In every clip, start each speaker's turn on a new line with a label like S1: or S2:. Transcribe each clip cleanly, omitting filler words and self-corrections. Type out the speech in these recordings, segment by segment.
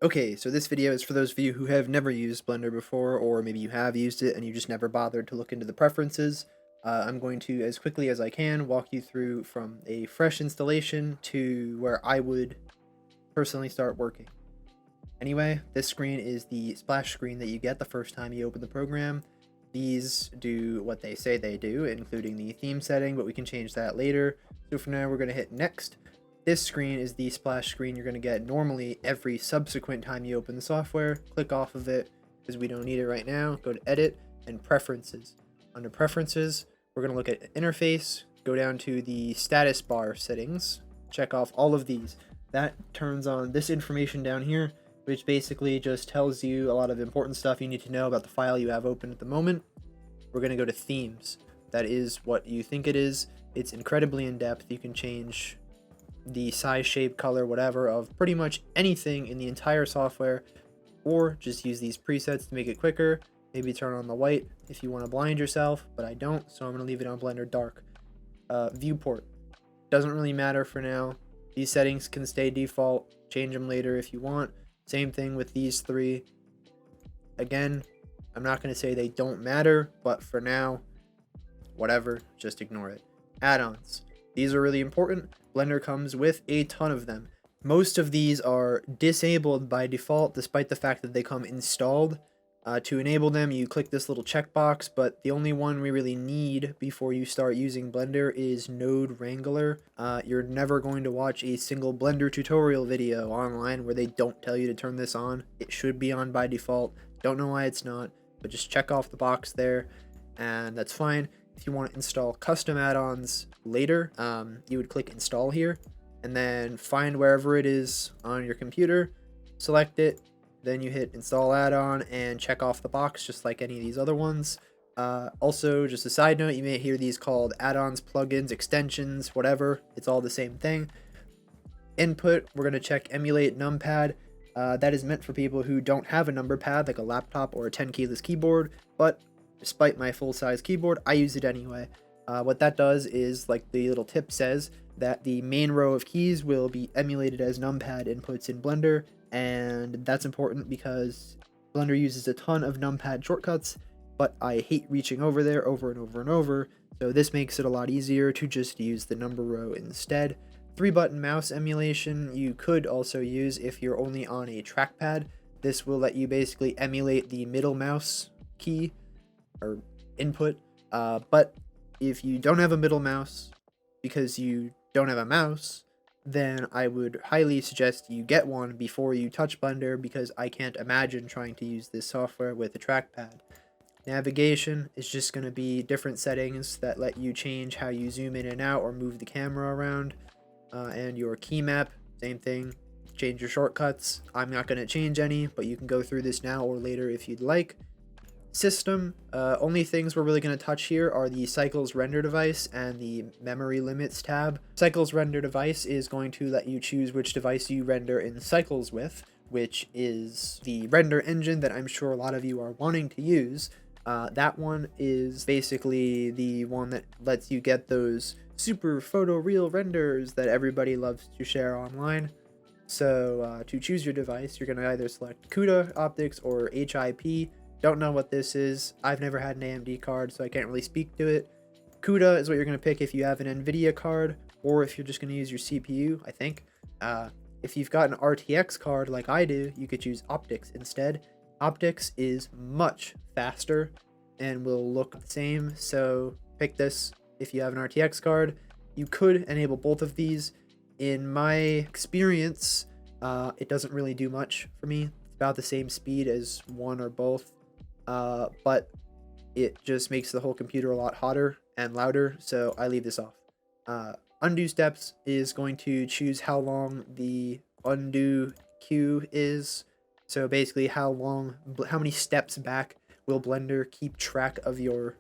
S1: Okay, so this video is for those of you who have never used Blender before, or maybe you have used it and you just never bothered to look into the preferences. I'm going to, as quickly as I can, walk you through from a fresh installation to where I would personally start working. Anyway, this screen is the splash screen that you get the first time you open the program. These do what they say they do, including the theme setting, but we can change that later. So for now, we're going to hit next. This screen is the splash screen you're going to get normally every subsequent time you open the software. Click off of it because we don't need it right now. Go to Edit and Preferences. Under Preferences, we're going to look at Interface, go down to the status bar settings, check off all of these. That turns on this information down here, which basically just tells you a lot of important stuff you need to know about the file you have open at the moment. We're going to go to Themes. That is what you think it is. It's incredibly in-depth. You can change the size, shape, color, whatever of pretty much anything in the entire software, or just use these presets to make it quicker. Maybe turn on the white if you want to blind yourself, but I don't, so I'm going to leave it on Blender Dark. Viewport doesn't really matter for now. These settings can stay default, change them later if you want. Same thing with these three. Again, I'm not going to say they don't matter, but for now, whatever, just ignore it. Add-ons. These are really important. Blender comes with a ton of them. Most of these are disabled by default, despite the fact that they come installed. To enable them, you click this little checkbox, but the only one we really need before you start using Blender is Node Wrangler. You're never going to watch a single Blender tutorial video online where they don't tell you to turn this on. It should be on by default. Don't know why it's not, but just check off the box there, and that's fine. If you want to install custom add-ons later, you would click Install here, and then find wherever it is on your computer, select it, then you hit Install Add-on and check off the box just like any of these other ones. Also, just a side note, you may hear these called add-ons, plugins, extensions, whatever. It's all the same thing. Input, we're going to check Emulate Numpad. That is meant for people who don't have a number pad like a laptop or a 10 keyless keyboard, but despite my full-size keyboard, I use it anyway. What that does is, like the little tip says, that the main row of keys will be emulated as numpad inputs in Blender, and that's important because Blender uses a ton of numpad shortcuts, but I hate reaching over there over and over and over, so this makes it a lot easier to just use the number row instead. 3-button mouse emulation you could also use if you're only on a trackpad. This will let you basically emulate the middle mouse key or input, but if you don't have a middle mouse because you don't have a mouse, then I would highly suggest you get one before you touch Blender, because I can't imagine trying to use this software with a trackpad. Navigation is just going to be different settings that let you change how you zoom in and out or move the camera around, and your key map, same thing. Change your shortcuts. I'm not going to change any, but you can go through this now or later if you'd like. System, only things we're really going to touch here are the Cycles Render Device and the Memory Limits tab. Cycles Render Device is going to let you choose which device you render in cycles with, which is the render engine that I'm sure a lot of you are wanting to use. That one is basically the one that lets you get those super photoreal renders that everybody loves to share online. So to choose your device, you're going to either select CUDA optics or HIP. Don't know what this is. I've never had an AMD card, so I can't really speak to it. CUDA is what you're going to pick if you have an NVIDIA card, or if you're just going to use your CPU, I think. If you've got an RTX card like I do, you could choose optics instead. Optics is much faster and will look the same, so pick this if you have an RTX card. You could enable both of these. In my experience, it doesn't really do much for me. It's about the same speed as one or both. But it just makes the whole computer a lot hotter and louder, so I leave this off. Undo steps is going to choose how long the undo queue is. So basically how many steps back will Blender keep track of your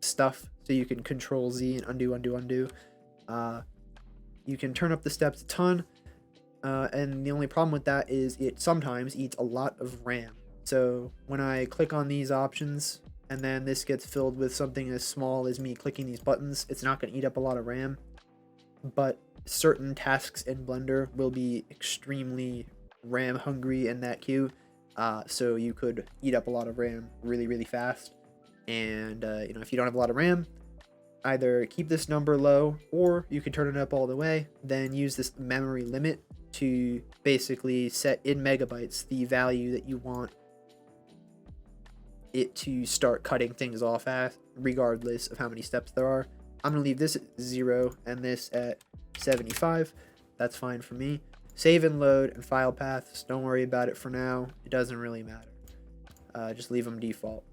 S1: stuff, so you can Control Z and undo, undo, undo. You can turn up the steps a ton, and the only problem with that is it sometimes eats a lot of RAM. So when I click on these options and then this gets filled with something as small as me clicking these buttons, it's not going to eat up a lot of RAM, but certain tasks in Blender will be extremely RAM hungry in that queue, so you could eat up a lot of RAM really, really fast. And if you don't have a lot of RAM, either keep this number low or you can turn it up all the way, then use this memory limit to basically set in megabytes the value that you want it to start cutting things off at, regardless of how many steps there are. I'm going to leave this at 0 and this at 75. That's fine for me. Save and load and file paths, don't worry about it for now. It doesn't really matter. Just leave them default.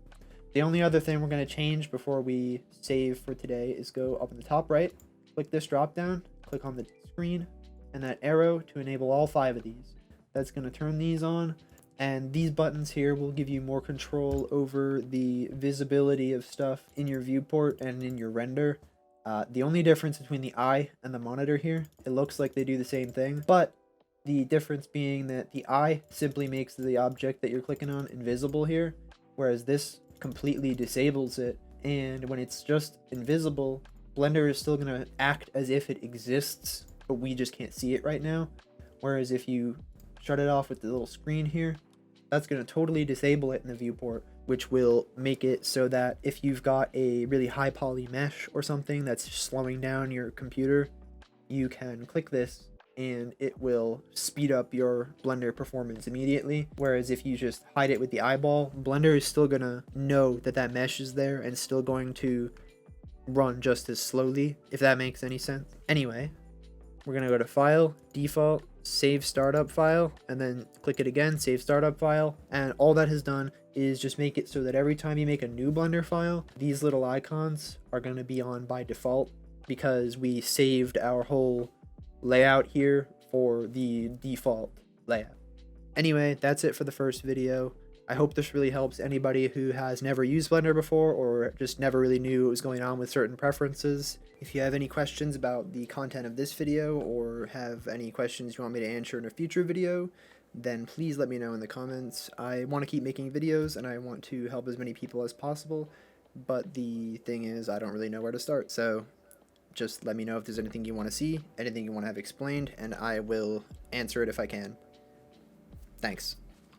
S1: The only other thing we're going to change before we save for today is go up in the top right, click this drop down, click on the screen, and that arrow to enable all 5 of these. That's going to turn these on, and these buttons here will give you more control over the visibility of stuff in your viewport and in your render. The only difference between the eye and the monitor here, it looks like they do the same thing, but the difference being that the eye simply makes the object that you're clicking on invisible here, whereas this completely disables it. And when it's just invisible, Blender is still going to act as if it exists, but we just can't see it right now. Whereas if you shut it off with the little screen here, that's going to totally disable it in the viewport, which will make it so that if you've got a really high poly mesh or something that's slowing down your computer, you can click this and it will speed up your Blender performance immediately. Whereas if you just hide it with the eyeball, Blender is still gonna know that that mesh is there and still going to run just as slowly, if that makes any sense. Anyway, we're gonna go to File, Default, Save Startup File, and then click it again, Save Startup File, and all that has done is just make it so that every time you make a new Blender file, these little icons are gonna be on by default because we saved our whole layout here for the default layout. Anyway, that's it for the first video. I hope this really helps anybody who has never used Blender before or just never really knew what was going on with certain preferences. If you have any questions about the content of this video or have any questions you want me to answer in a future video, then please let me know in the comments. I want to keep making videos and I want to help as many people as possible, but the thing is I don't really know where to start, so just let me know if there's anything you want to see, anything you want to have explained, and I will answer it if I can. Thanks.